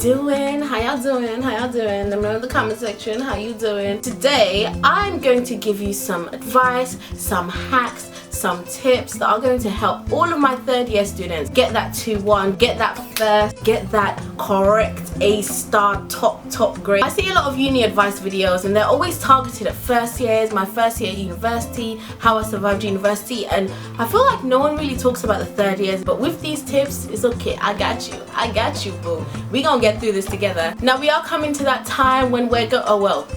doing? How y'all doing? How y'all doing? Let me know in the comment section how you doing. Today I'm going to give you some advice, some hacks, some tips that are going to help all of my third year students get that 2-1, get that first, get that correct A-star top grade. I see a lot of uni advice videos and they're always targeted at first years, my first year at university, how I survived university, and I feel like no one really talks about the third years. But with these tips, it's okay. I got you boo. We gonna get through this together. Now we are coming to that time when we're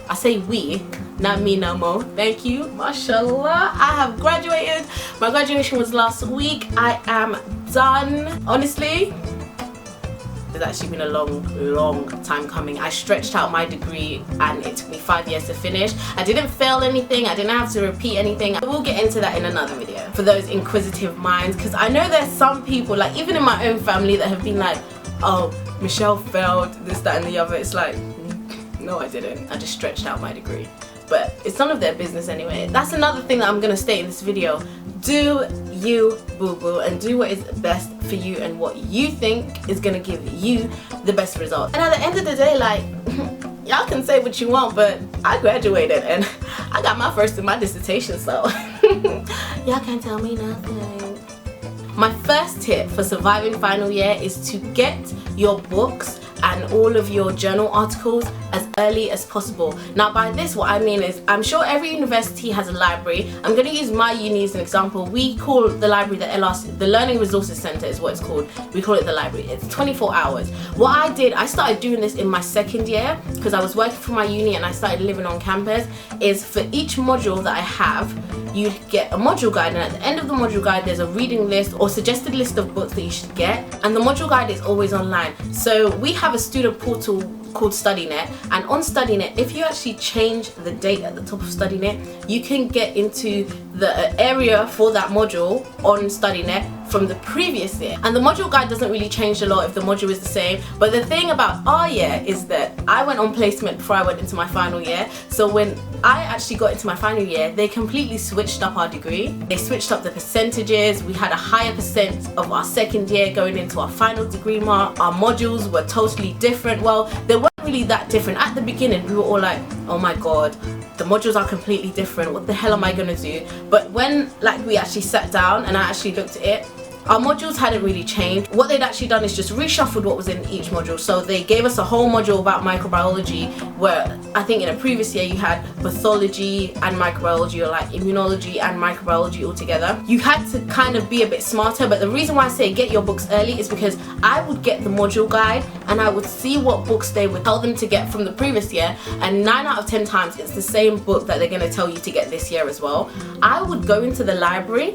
I say we, not me no more. Thank you, mashallah. I have graduated. My graduation was last week. I am done. Honestly, it's actually been a long time coming. I stretched out my degree and it took me 5 years to finish. I didn't fail anything. I didn't have to repeat anything. We'll get into that in another video for those inquisitive minds, because I know there's some people, like even in my own family, that have been like, oh, Michelle failed this, that and the other. It's like, no, I didn't. I just stretched out my degree. But it's none of their business anyway. That's another thing that I'm going to state in this video. Do you boo-boo and do what is best for you and what you think is going to give you the best result. And at the end of the day, like, y'all can say what you want, but I graduated and I got my first in my dissertation, so y'all can't tell me nothing. My first tip for surviving final year is to get your books and all of your journal articles as early as possible. Now by this, what I mean is, I'm sure every university has a library. I'm going to use my uni as an example. We call the library the LRC, the Learning Resources Centre is what it's called. We call it the library. It's 24 hours. What I did, I started doing this in my second year because I was working for my uni and I started living on campus, is for each module that I have, you get a module guide, and at the end of the module guide there's a reading list or suggested list of books that you should get, and the module guide is always online. So we have a student portal called StudyNet, and on StudyNet, if you actually change the date at the top of StudyNet, you can get into the area for that module on StudyNet from the previous year, and the module guide doesn't really change a lot if the module is the same. But the thing about our year is that I went on placement before I went into my final year, so when I actually got into my final year, they completely switched up our degree. They switched up the percentages. We had a higher percent of our second year going into our final degree mark. Our modules were totally different. Well, they weren't really that different. At the beginning, we were all like, oh my god, the modules are completely different. What the hell am I gonna do? But when we actually sat down and I actually looked at it, our modules hadn't really changed. What they'd actually done is just reshuffled what was in each module. So they gave us a whole module about microbiology, where I think in a previous year you had pathology and microbiology, or like immunology and microbiology all together. You had to kind of be a bit smarter, but the reason why I say get your books early is because I would get the module guide and I would see what books they would tell them to get from the previous year, and 9 out of 10 times it's the same book that they're going to tell you to get this year as well. I would go into the library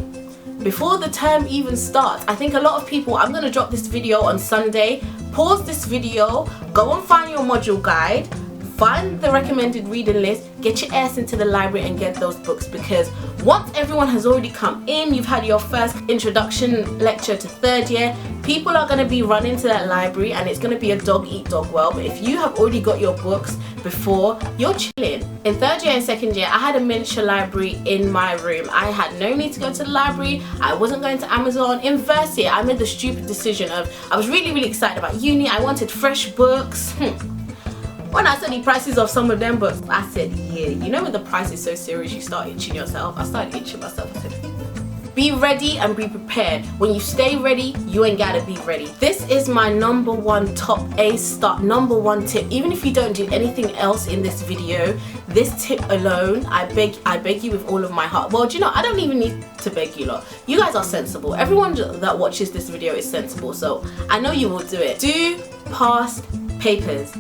before the term even starts. I think a lot of people, I'm going to drop this video on Sunday, pause this video, go and find your module guide, find the recommended reading list, get your ass into the library and get those books, because once everyone has already come in, you've had your first introduction lecture to third year, people are going to be running to that library and it's going to be a dog eat dog world. But if you have already got your books before, you're chilling. In third year and second year, I had a miniature library in my room. I had no need to go to the library. I wasn't going to Amazon. In first year, I made the stupid decision of, I was really excited about uni. I wanted fresh books. When I saw the prices of some of them books, I said, yeah, you know when the price is so serious, you start itching yourself. I started itching myself. I said, be ready and be prepared. When you stay ready, you ain't gotta be ready. This is my #1 top A-star, #1 tip. Even if you don't do anything else in this video, this tip alone, I beg you with all of my heart. Well, do you know, I don't even need to beg you lot. You guys are sensible. Everyone that watches this video is sensible, so I know you will do it. Do past papers.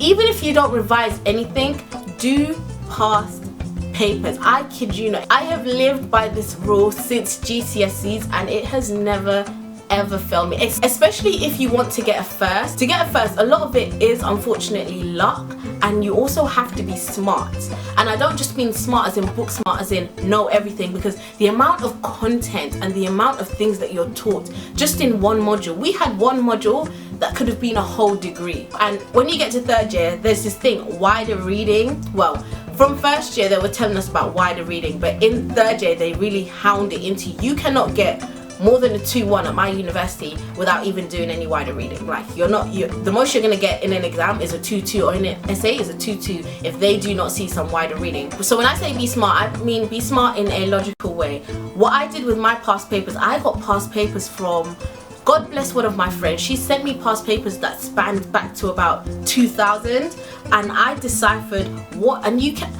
Even if you don't revise anything, do past papers. I kid you not. I have lived by this rule since GCSEs and it has never ever failed me, especially if you want to get a first. To get a first, a lot of it is unfortunately luck, and you also have to be smart. And I don't just mean smart as in book smart, as in know everything, because the amount of content and the amount of things that you're taught just in one module. We had one module that could have been a whole degree. And when you get to third year, there's this thing, wider reading. Well, from first year they were telling us about wider reading, but in third year they really hound it into you cannot get more than a 2-1 at my university without even doing any wider reading. Like, the most you're gonna get in an exam is a 2-2, or in an essay is a 2-2 if they do not see some wider reading. So when I say be smart, I mean be smart in a logical way. What I did with my past papers, I got past papers from, God bless one of my friends, she sent me past papers that spanned back to about 2000, and I deciphered what, and you can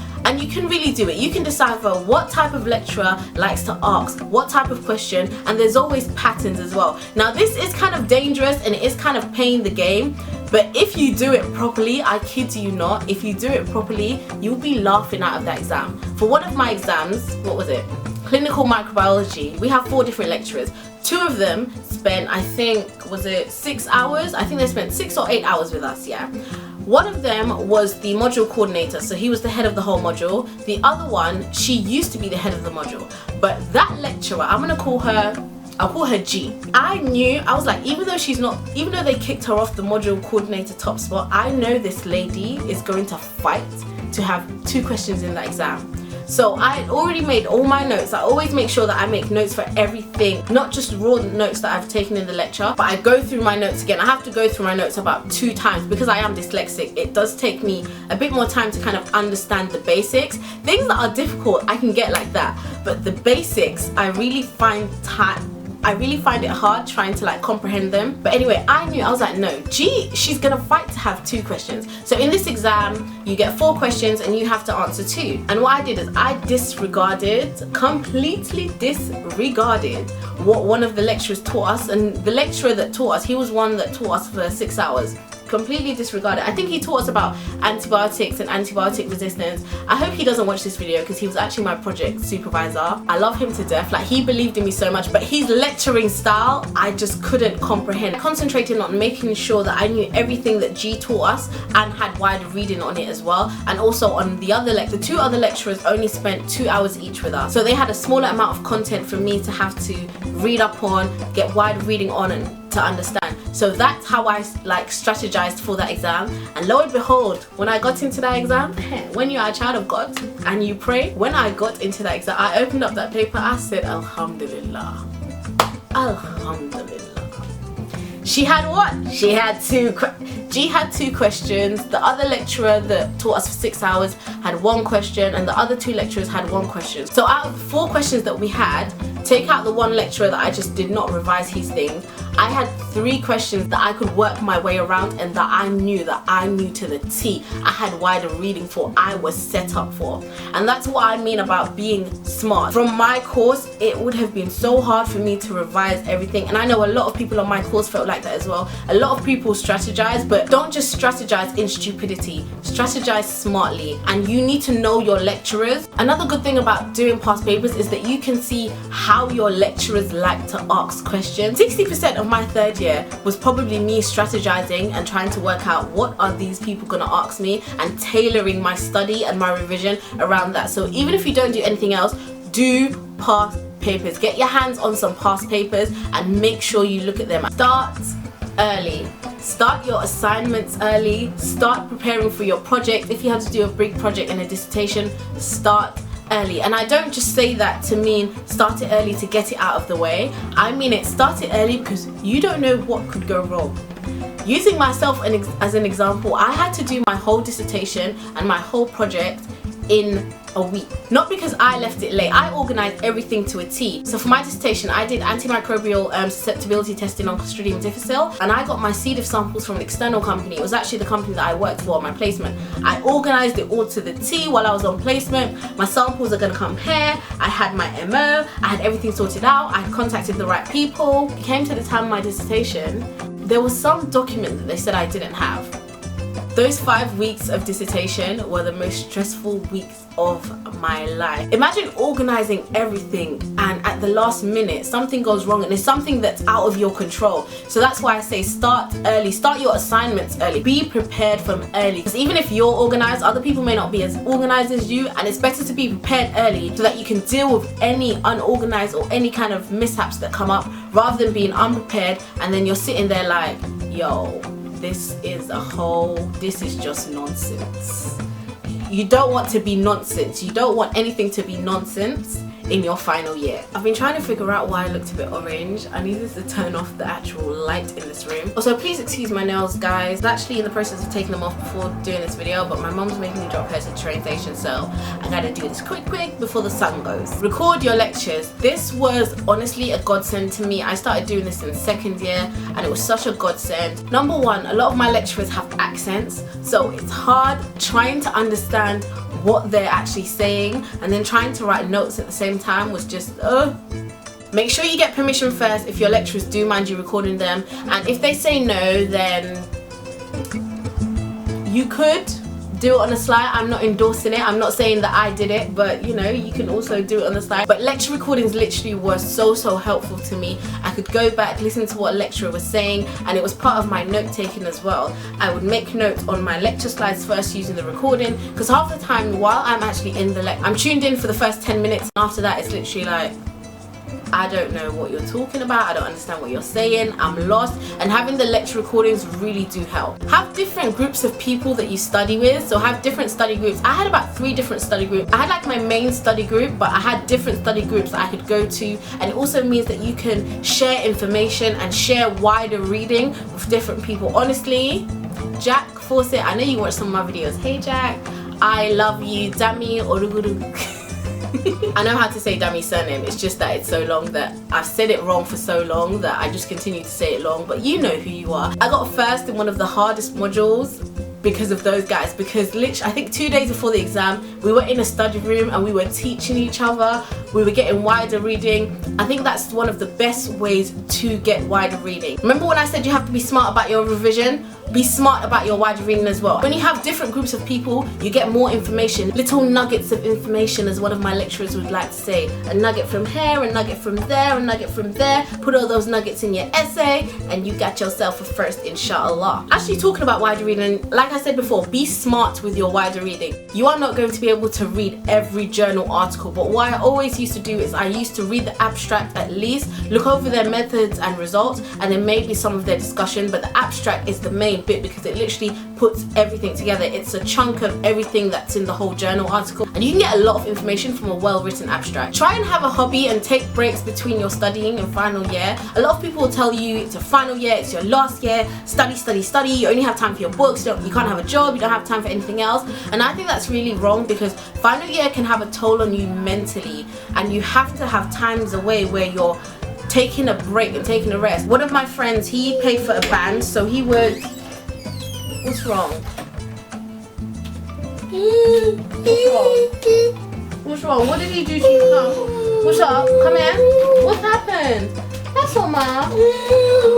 really do it. You can decipher what type of lecturer likes to ask what type of question, and there's always patterns as well. Now this is kind of dangerous and it is kind of playing the game, but if you do it properly, I kid you not, if you do it properly, you'll be laughing out of that exam. For one of my exams, what was it? Clinical microbiology. We have 4 different lecturers. 2 of them spent, I think, was it 6 hours? I think they spent 6 or 8 hours with us, yeah. One of them was the module coordinator, so he was the head of the whole module. The other one, she used to be the head of the module. But that lecturer, I'll call her G. I was like, even though they kicked her off the module coordinator top spot, I know this lady is going to fight to have 2 questions in that exam. So I already made all my notes. I always make sure that I make notes for everything, not just raw notes that I've taken in the lecture, but I go through my notes again. I have to go through my notes about 2 times because I am dyslexic. It does take me a bit more time to kind of understand the basics. Things that are difficult, I can get like that, but the basics, I really find it hard trying to like comprehend them. But anyway, I was like, no, she's gonna fight to have 2 questions. So in this exam, you get 4 questions and you have to answer 2. And what I did is I completely disregarded what one of the lecturers taught us. And the lecturer that taught us, he was one that taught us for 6 hours. Completely disregarded. I think he taught us about antibiotics and antibiotic resistance. I hope he doesn't watch this video because he was actually my project supervisor. I love him to death. Like, he believed in me so much, but his lecturing style, I just couldn't comprehend. I concentrated on making sure that I knew everything that G taught us and had wider reading on it as well. And also on the 2 other lecturers only spent 2 hours each with us. So they had a smaller amount of content for me to have to read up on, get wider reading on, and to understand. So that's how I like strategized for that exam. And lo and behold, when I got into that exam, when you are a child of God and you pray, when I got into that exam, I opened up that paper, I said, Alhamdulillah, Alhamdulillah. She had what? She had 2 questions. The other lecturer that taught us for 6 hours had 1 question, and the other 2 lecturers had 1 question. So out of the 4 questions that we had, take out the 1 lecturer that I just did not revise his things, I had 3 questions that I could work my way around and that I knew to the T. I had wider reading for, I was set up for. And that's what I mean about being smart. From my course, it would have been so hard for me to revise everything. And I know a lot of people on my course felt like that as well. A lot of people strategize, but don't just strategize in stupidity. Strategize smartly. And you need to know your lecturers. Another good thing about doing past papers is that you can see how your lecturers like to ask questions. 60% of my 3rd year was probably me strategizing and trying to work out what are these people gonna ask me and tailoring my study and my revision around that. So even if you don't do anything else, do past papers. Get your hands on some past papers and make sure you look at them. Start early. Start your assignments early. Start preparing for your project. If you have to do a big project and a dissertation, start early. And I don't just say that to mean start it early to get it out of the way. I mean it, start it early because you don't know what could go wrong. Using myself as an example, I had to do my whole dissertation and my whole project in a week. Not because I left it late, I organized everything to a T. So for my dissertation, I did antimicrobial susceptibility testing on Clostridium difficile, and I got my C. diff samples from an external company. It was actually the company that I worked for on my placement. I organized it all to the T while I was on placement. My samples are gonna come here. I had my MO, I had everything sorted out, I had contacted the right people. It came to the time of my dissertation, there was some document that they said I didn't have. Those 5 weeks of dissertation were the most stressful weeks of my life. Imagine organizing everything and at the last minute something goes wrong and it's something that's out of your control. So that's why I say start early, start your assignments early, be prepared from early. Because even if you're organized, other people may not be as organized as you, and it's better to be prepared early so that you can deal with any unorganized or any kind of mishaps that come up, rather than being unprepared and then you're sitting there like, yo, this is just nonsense. You don't want to be nonsense. You don't want anything to be nonsense. in your final year. I've been trying to figure out why I looked a bit orange. I needed to turn off the actual light in this room. Also, please excuse my nails, guys. I'm actually in the process of taking them off before doing this video, but my mom's making me drop her to the train station, so I gotta do this quick before the sun goes. Record your lectures. This was honestly a godsend to me. I started doing this in 2nd year and it was such a godsend. Number one, a lot of my lecturers have accents, so it's hard trying to understand what they're actually saying, and then trying to write notes at the same time was just Make sure you get permission first if your lecturers do mind you recording them, and if they say no, then you could do it on the slide. I'm not endorsing it. I'm not saying that I did it, but you know, you can also do it on the slide. But lecture recordings literally were so helpful to me. I could go back, listen to what a lecturer was saying, and it was part of my note taking as well. I would make notes on my lecture slides first using the recording, because half the time while I'm actually in the lecture, I'm tuned in for the first 10 minutes, and after that it's literally like, I don't know what you're talking about, I don't understand what you're saying, I'm lost. And having the lecture recordings really do help. Have different groups of people that you study with, so have different study groups. I had about 3 different study groups. I had like my main study group, but I had different study groups that I could go to, and it also means that you can share information and share wider reading with different people. Honestly, Jack Fawcett, I know you watch some of my videos. Hey Jack, I love you. Dami Oruguru. I know how to say Dami's surname, it's just that it's so long that I've said it wrong for so long that I just continue to say it long, but you know who you are. I got first in one of the hardest modules because of those guys, because literally I think 2 days before the exam we were in a study room and we were teaching each other, we were getting wider reading. I think that's one of the best ways to get wider reading. Remember when I said you have to be smart about your revision? Be smart about your wider reading as well. When you have different groups of people, you get more information, little nuggets of information, as one of my lecturers would like to say. A nugget from here, a nugget from there, a nugget from there. Put all those nuggets in your essay and you got yourself a first, inshallah. Actually, talking about wider reading, like I said before, be smart with your wider reading. You are not going to be able to read every journal article, but what I always used to do is I used to read the abstract at least, look over their methods and results, and then maybe some of their discussion, but the abstract is the main bit because it literally puts everything together. It's a chunk of everything that's in the whole journal article, and you can get a lot of information from a well-written abstract. Try and have a hobby and take breaks between your studying and final year. A lot of people will tell you it's your final year, it's your last year, study, you only have time for your books, you can't have a job, you don't have time for anything else, and I think that's really wrong, because final year can have a toll on you mentally, and you have to have times away where you're taking a break and taking a rest. One of my friends, he played for a band, so he would... What's wrong? What's wrong? What did he do to you? Come. What's up? Come here. What happened? That's all, Ma.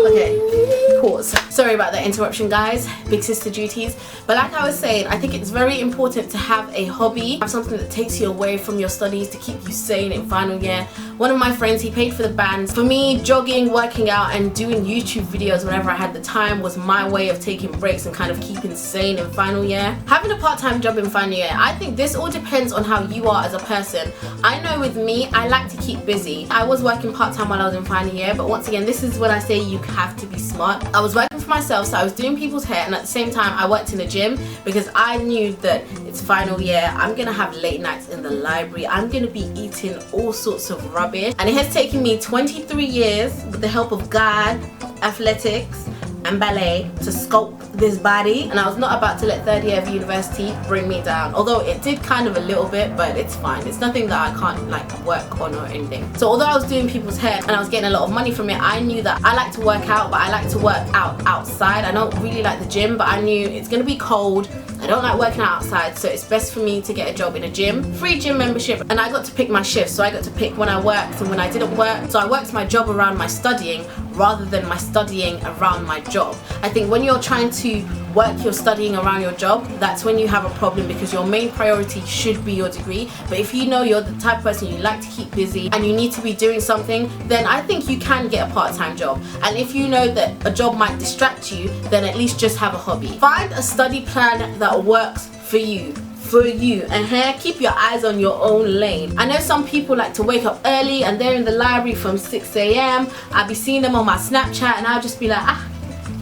Okay, pause. Sorry about that interruption, guys. Big sister duties. But like I was saying, I think it's very important to have a hobby, have something that takes you away from your studies to keep you sane in final year. One of my friends, he paid for the band. For me, jogging, working out, and doing YouTube videos whenever I had the time was my way of taking breaks and kind of keeping sane in final year. Having a part-time job in final year, I think this all depends on how you are as a person. I know with me, I like to keep busy. I was working part-time while I was in final year, but once again, this is when I say you have to be smart. I was working for myself, so I was doing people's hair, and at the same time I worked in a gym, because I knew that it's final year, I'm gonna have late nights in the library, I'm gonna be eating all sorts of rubbish, and it has taken me 23 years with the help of God, athletics and ballet to sculpt this body, and I was not about to let 3rd year of university bring me down, although it did kind of a little bit, but it's fine. It's nothing that I can't like work on or anything. So although I was doing people's hair and I was getting a lot of money from it, I knew that I like to work out, but I like to work out outside. I don't really like the gym, but I knew it's gonna be cold. I don't like working out outside, so it's best for me to get a job in a gym. Free gym membership, and I got to pick my shifts, so I got to pick when I worked and when I didn't work. So I worked my job around my studying rather than my studying around my job. I think when you're trying to work your studying around your job, that's when you have a problem, because your main priority should be your degree. But if you know you're the type of person you like to keep busy and you need to be doing something, then I think you can get a part-time job. And if you know that a job might distract you, then at least just have a hobby. Find a study plan that works for you. And here, keep your eyes on your own lane. I know some people like to wake up early and they're in the library from 6 AM. I'll be seeing them on my Snapchat and I'll just be like,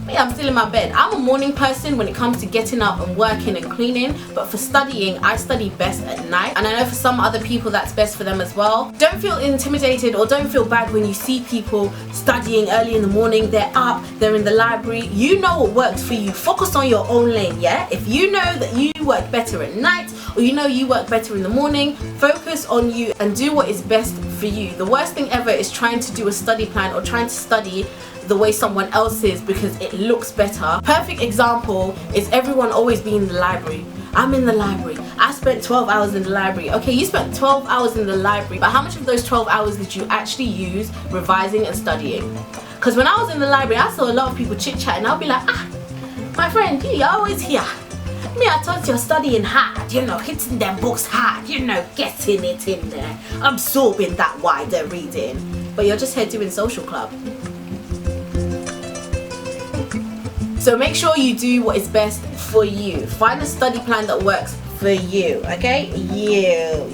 But yeah, I'm still in my bed. I'm a morning person when it comes to getting up and working and cleaning, but for studying, I study best at night, and I know for some other people that's best for them as well. Don't feel intimidated or don't feel bad when you see people studying early in the morning. They're up, they're in the library. You know what works for you. Focus on your own lane, yeah? If you know that you work better at night, or you know you work better in the morning, focus on you and do what is best for you. The worst thing ever is trying to do a study plan or trying to study the way someone else is because it looks better. Perfect example is everyone always being in the library. I'm in the library. I spent 12 hours in the library. Okay, you spent 12 hours in the library, but how much of those 12 hours did you actually use revising and studying? Because when I was in the library, I saw a lot of people chit-chatting. I'll be like, my friend, you're always here. Me, I thought you're studying hard, you know, hitting them books hard, you know, getting it in there, absorbing that wider reading. But you're just here doing social club. So make sure you do what is best for you. Find a study plan that works for you, okay? You.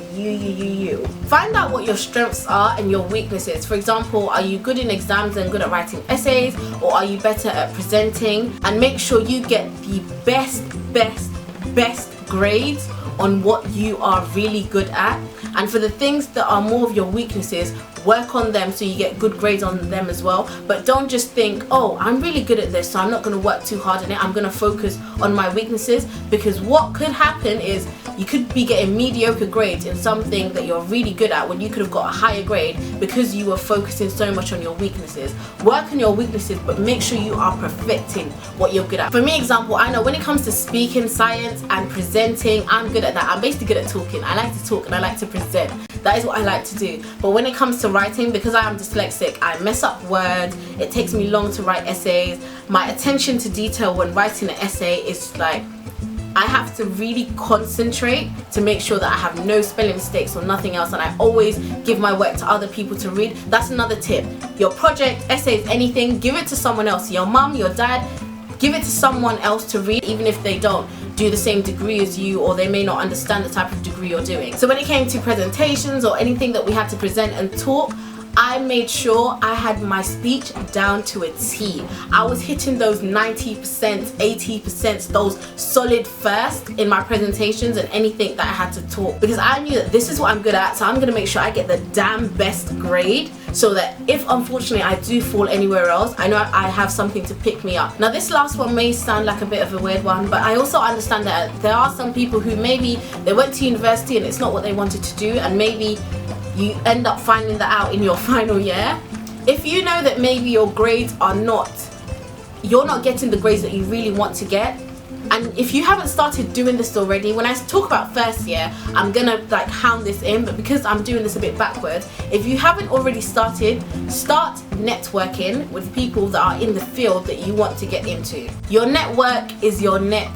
Find out what your strengths are and your weaknesses. For example, are you good in exams and good at writing essays, or are you better at presenting? And make sure you get the best grades on what you are really good at. And for the things that are more of your weaknesses, work on them so you get good grades on them as well. But don't just think, oh, I'm really good at this, so I'm not going to work too hard on it. I'm going to focus on my weaknesses, because what could happen is you could be getting mediocre grades in something that you're really good at when you could have got a higher grade because you were focusing so much on your weaknesses. Work on your weaknesses, but make sure you are perfecting what you're good at. For me, example, I know when it comes to speaking, science and presenting, I'm good at that. I'm basically good at talking. I like to talk and I like to present. That is what I like to do. But when it comes to writing, because I am dyslexic, I mess up words. It takes me long to write essays. My attention to detail when writing an essay is like, I have to really concentrate to make sure that I have no spelling mistakes or nothing else, and I always give my work to other people to read. That's another tip. Your project, essays, anything, give it to someone else. Your mum, your dad, give it to someone else to read, even if they don't do the same degree as you, or they may not understand the type of degree you're doing. So when it came to presentations or anything that we had to present and talk, I made sure I had my speech down to a T. I was hitting those 90%, 80%, those solid first in my presentations and anything that I had to talk, because I knew that this is what I'm good at, so I'm going to make sure I get the damn best grade, so that if unfortunately I do fall anywhere else, I know I have something to pick me up. Now this last one may sound like a bit of a weird one, but I also understand that there are some people who maybe they went to university and it's not what they wanted to do, and maybe you end up finding that out in your final year. If you know that maybe your grades are you're not getting the grades that you really want to get, and if you haven't started doing this already, when I talk about first year, I'm gonna like hound this in, but because I'm doing this a bit backwards, if you haven't already started, start networking with people that are in the field that you want to get into. Your network is your net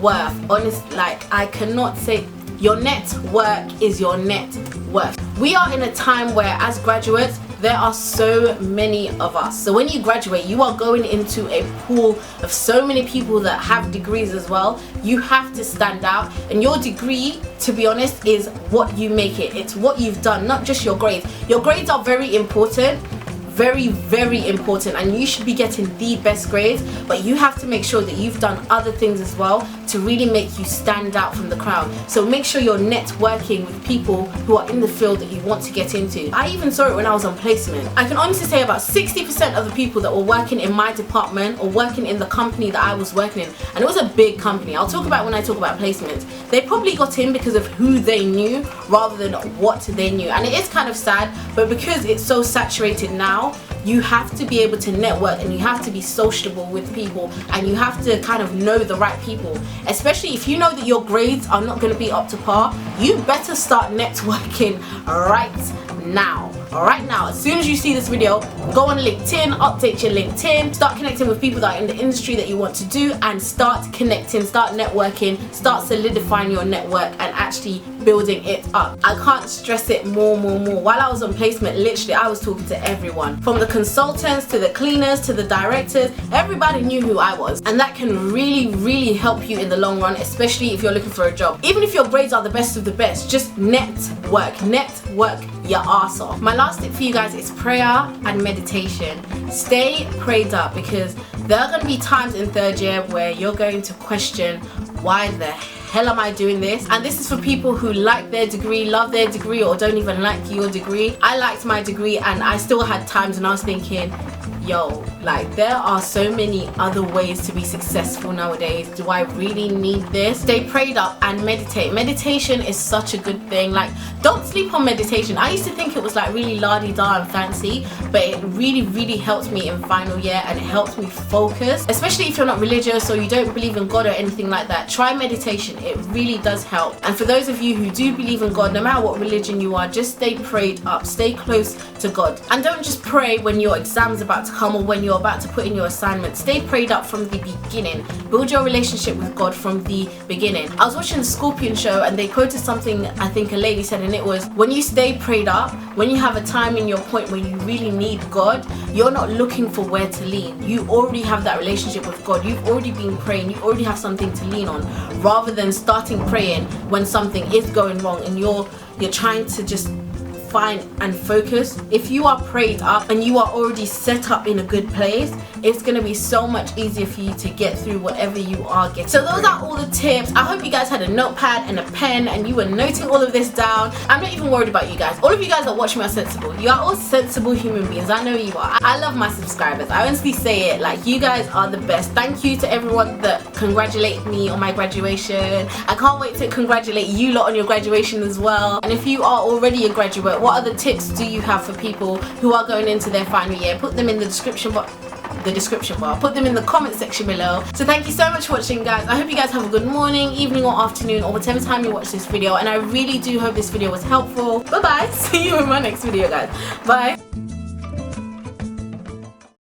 worth. Honestly, like, I cannot say, your network is your net worth. We are in a time where as graduates, there are so many of us. So when you graduate, you are going into a pool of so many people that have degrees as well. You have to stand out, and your degree, to be honest, is what you make it. It's what you've done, not just your grades. Your grades are very important, very important, and you should be getting the best grades, but you have to make sure that you've done other things as well to really make you stand out from the crowd. So make sure you're networking with people who are in the field that you want to get into. I even saw it when I was on placement. I can honestly say about 60% of the people that were working in my department or working in the company that I was working in, and it was a big company, I'll talk about when I talk about placements, they probably got in because of who they knew rather than what they knew. And it is kind of sad, but because it's so saturated now, you have to be able to network, and you have to be sociable with people, and you have to kind of know the right people. Especially if you know that your grades are not going to be up to par, you better start networking right now. Right now, as soon as you see this video, go on LinkedIn, update your LinkedIn, start connecting with people that are in the industry that you want to do, and start connecting, start networking, start solidifying your network, and actually building it up. I can't stress it more. While I was on placement, literally I was talking to everyone, from the consultants to the cleaners to the directors. Everybody knew who I was, and that can really help you in the long run, especially if you're looking for a job. Even if your grades are the best of the best, just network your ass off. My last tip for you guys is prayer and meditation. Stay prayed up, because there are going to be times in third year where you're going to question, why the hell am I doing this? And this is for people who like their degree, love their degree, or don't even like your degree. I liked my degree, and I still had times when I was thinking, yo, like, there are so many other ways to be successful nowadays. Do I really need this? Stay prayed up and meditate. Meditation is such a good thing. Like, don't sleep on meditation. I used to think it was like really la-di-da and fancy, but it really helped me in final year, and it helped me focus. Especially if you're not religious or you don't believe in God or anything like that, try meditation. It really does help. And for those of you who do believe in God, no matter what religion you are, just stay prayed up, stay close to God. And don't just pray when your exam's about to come or when you're about to put in your assignment. Stay prayed up from the beginning. Build your relationship with God from the beginning. I was watching the Scorpion show, and they quoted something, I think a lady said, and it was, when you stay prayed up, when you have a time in your point when you really need God, you're not looking for where to lean. You already have that relationship with God. You've already been praying. You already have something to lean on, rather than starting praying when something is going wrong and you're trying to just find and focus. If you are prayed up and you are already set up in a good place, it's going to be so much easier for you to get through whatever you are getting. So those are all the tips. I hope you guys had a notepad and a pen and you were noting all of this down. I'm not even worried about you guys. All of you guys that watch me are sensible. You are all sensible human beings. I know you are. I love my subscribers. I honestly say it, like, you guys are the best. Thank you to everyone that congratulated me on my graduation. I can't wait to congratulate you lot on your graduation as well. And if you are already a graduate, what other tips do you have for people who are going into their final year? Put them in the description box. Put them in the comment section below. So thank you so much for watching, guys. I hope you guys have a good morning, evening, or afternoon, or whatever time you watch this video, and I really do hope this video was helpful. Bye bye. See you in my next video, guys. Bye.